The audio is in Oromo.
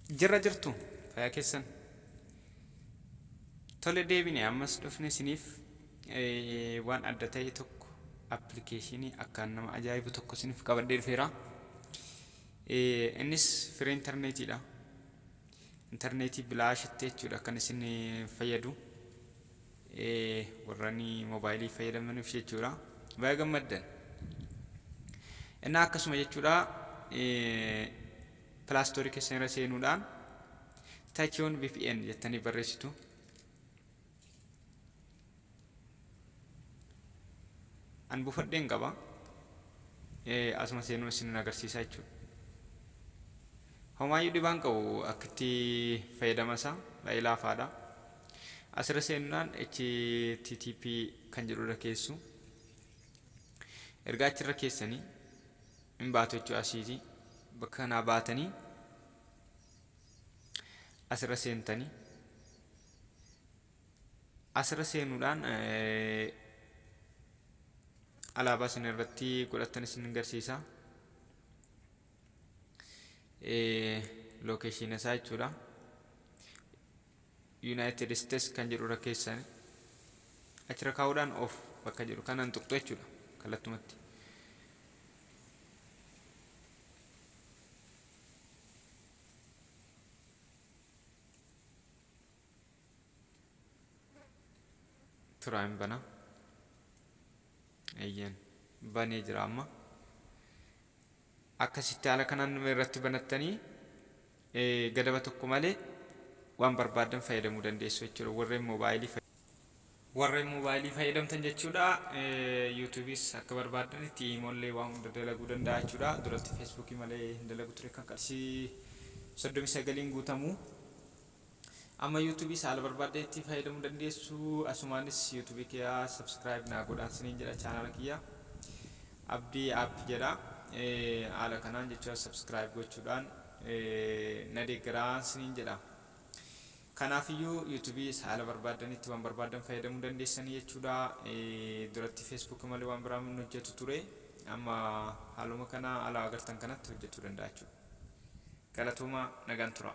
Jirra jirtu fayyaa keessan tole deebine ammas dhufne siniif waan adda ta'e tokko applicationii akkaan nama ajaa'ibu tokko siniif qabadhee dhufeera. Innis firee intarneetiidha. Intarneetii bilaashaatti jechuudha kan isin fayyadu. Warrani moobaayilii fayyadamaniif jechuudha. Baay'ee gammaddan. Innaa akkasuma jechuudha Plaastorii keessan irra seenuudhaan Tachiyoon VPN jettanii barreessitu. An buufadheen qaba. Asuma seenuu isin agarsiisaa jechuudha. Homaayyuu dhibaan qabu akkatti fayyadamasaa baay'ee laafaadha. Asira seenuudhaan HTTP kan jedhudha keessu. Ergaa achirra keessanii hin baatu jechuudha asiitii. Bakka kanaa baatanii asirra seentanii asirra seenuudhaan alaabaa isin irratti godhatan isin agarsiisa. Location isaa jechuudha. United States kan jedhudha keessan achirra kaa'uudhaan of bakka jedhu kanan tuqxu jechuudha kallattumatti. Turaan bana ayyan banee jira amma akkasitti haala kanaan irratti banattanii gadaba tokko malee waan barbaadan fayyadamuu dandeessu jechuudha. Warreen moobaayilii fayyadamtan jechuudha. YouTubeis akka barbaadanitti iimoollee waan hunda dalaguu danda'a jechuudha. Duratti Facebookii malee hin dalagu ture kan qarshii 39 guutamu. Amma YouTubeis haala barbaadetti fayyadamuu dandeessu. Asumaanis YouTube kiyyaa subscribe naa godhaan siniin jedha channel kiyya. Abdii app jedha. Haala kanaan jechuudha subscribe gochuudhaan na deeggaraa siniin jedha. Kanaafiyyuu YouTubeis haala barbaadanitti waan barbaadan fayyadamuu dandeessanii jechuudha. Duratti Facebook malee waan biraa hin hojjetu ture. Amma haaluma kana ala agartan kanatti hojjechuu danda'a jechuudha. Galatooma nagaan tura.